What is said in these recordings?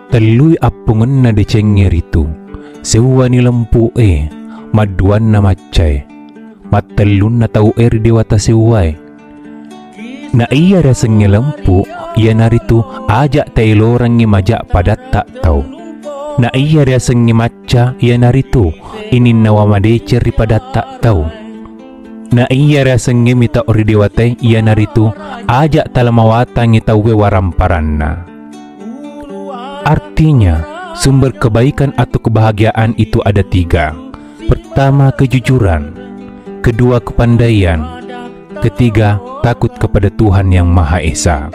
Tellui appungan na decengir itu, sewa ni lempu maduan na macay, matellun na tau dewata sewai. Na iya rasang lempu, iya naritu ajak tailorang ni majak padat tak tau. Na iya rasang ni maca, iya naritu inin nawa madeceri padat tak tau. Na iya rasang ni mita ori dewata, iya naritu ajak talamawatang ni tauwe waramparanna. Artinya, sumber kebaikan atau kebahagiaan itu ada 3. Pertama, kejujuran. Kedua, kepandaian. Ketiga, takut kepada Tuhan Yang Maha Esa.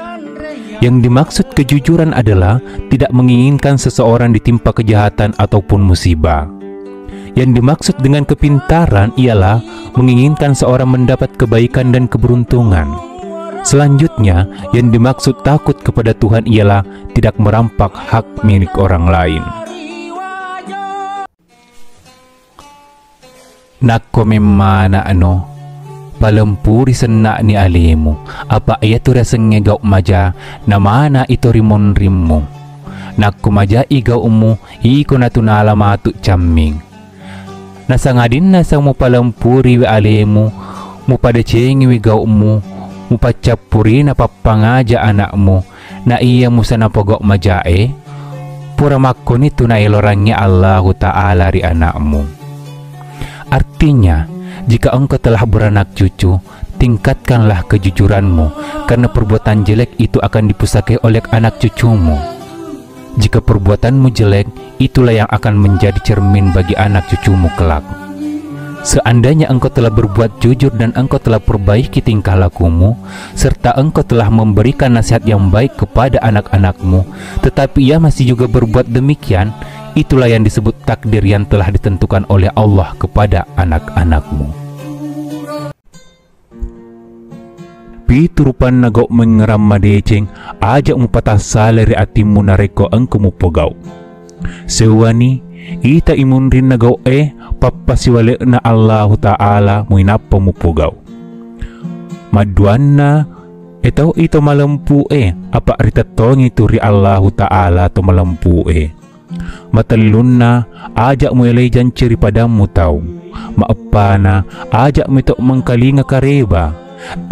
Yang dimaksud kejujuran adalah tidak menginginkan seseorang ditimpa kejahatan ataupun musibah. Yang dimaksud dengan kepintaran ialah menginginkan seorang mendapat kebaikan dan keberuntungan. Selanjutnya, yang dimaksud takut kepada Tuhan ialah tidak merampak hak milik orang lain. Nako memana palempuri senak ni alimu, apa ia tu rasang ngegau maja, na mana itu rimon rimmu. Nako maja igau umu, iko na tunala matuk camming. Nasangadin nasang mo palempuri wi alimu, mo pada cengi wi gau umu, mupacapuri na papangaja anakmu na iya musa na pogok majae pura makon itu na ilorangnya Allahu Ta'ala ri anakmu. Artinya, jika engkau telah beranak cucu, tingkatkanlah kejujuranmu karena perbuatan jelek itu akan dipusakai oleh anak cucumu. Jika perbuatanmu jelek, itulah yang akan menjadi cermin bagi anak cucumu kelak. Seandainya engkau telah berbuat jujur dan engkau telah perbaiki tingkah lakumu, serta engkau telah memberikan nasihat yang baik kepada anak-anakmu, tetapi ia masih juga berbuat demikian, itulah yang disebut takdir yang telah ditentukan oleh Allah kepada anak-anakmu. Piturupan nagau mengeram madeceng, ajak mu patah saleri atimu nareko engkau mu pogau. Sewani, ita imunrin nagau papasiwali na Allahu Ta'ala muinapa mo pugaw. Maduan na ito malampu apa rita tong itu ri Allahu Ta'ala to malampu matalun na ajak mo ilay jan ciri padamu tau. Maapana ajak mo ito mangkalinga kareba.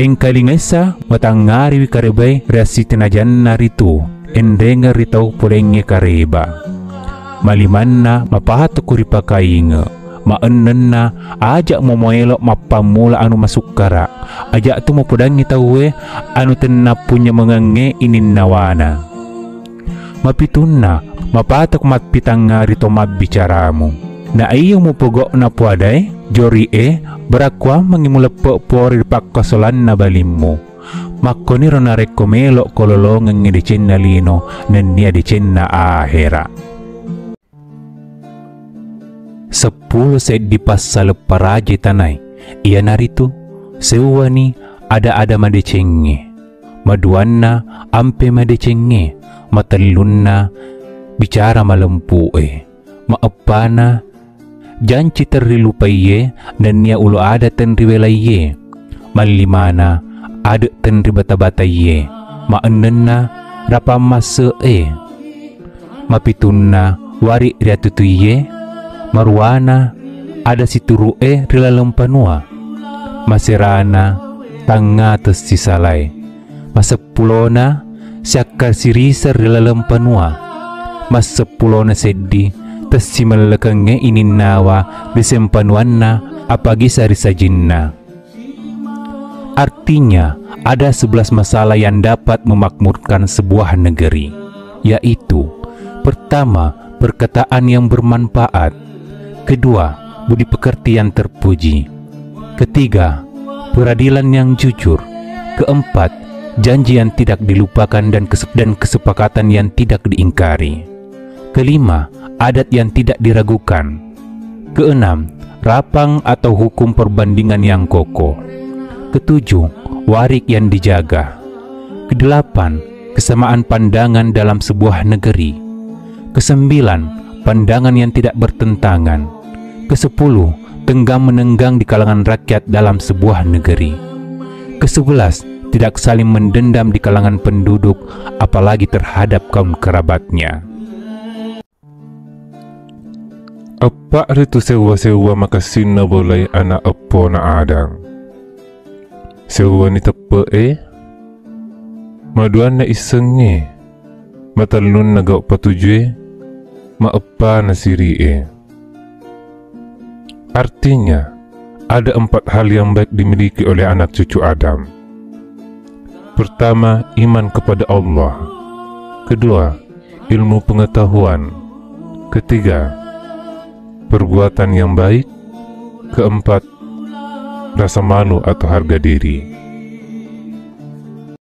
Eng kalingesa matangari wi karebay rasi tinajan na rito endenga ritaw pulenge kareba. Maliman na mapahato kuri pakainga. Maanan na ajak mo moelok mapamula anu masukara, ajak tu mo pudangi tawe anu tenna punya mengange ininnawana. Mapitun na mapatak matpitang nga rito mabicaramu. Na iyo mo pugok na puaday, jori berakwa mangimulepo pori pakkasolan na balimmo. Makkoniro na rekomelo kololongang ngedicen na lino nanya dicen na ahera. 10 set di pasal paraje tanai, ia naritu sewani ada madecenge, maduanna ampe madecenge, matalunna bicara malempu maapana janci terrilupaye dan nia ulu ada tenriwelaye, malimana ada tenribata-bataye, maenenna rapamase mapitunna wari riatutuye, marwana ada situru rilalempanua, masirana tanga tes sisalai, masepulona siakar siriser rilalempanua, masepulona seddi tes simalekenge ininnawa disempanuanna apagi sari sajinna. Artinya ada 11 masalah yang dapat memakmurkan sebuah negeri, yaitu pertama, perkataan yang bermanfaat. Kedua, budi pekerti yang terpuji. Ketiga, peradilan yang jujur. Keempat, janji yang tidak dilupakan dan kesepakatan yang tidak diingkari. Kelima, adat yang tidak diragukan. Keenam, rapang atau hukum perbandingan yang kokoh. Ketujuh, warik yang dijaga. Kedelapan, kesamaan pandangan dalam sebuah negeri. Kesembilan, pandangan yang tidak bertentangan. Kesepuluh, tenggang menenggang di kalangan rakyat dalam sebuah negeri. Kesebelas, tidak saling mendendam di kalangan penduduk, apalagi terhadap kaum kerabatnya. Apa itu sewa-sewa maka sinna boleh anak epo na adang. Sewa ni tepe maduan na isenge. Matalun na gau patujue maapa na sirie. Artinya, ada 4 hal yang baik dimiliki oleh anak cucu Adam. Pertama, iman kepada Allah. Kedua, ilmu pengetahuan. Ketiga, perbuatan yang baik. Keempat, rasa malu atau harga diri.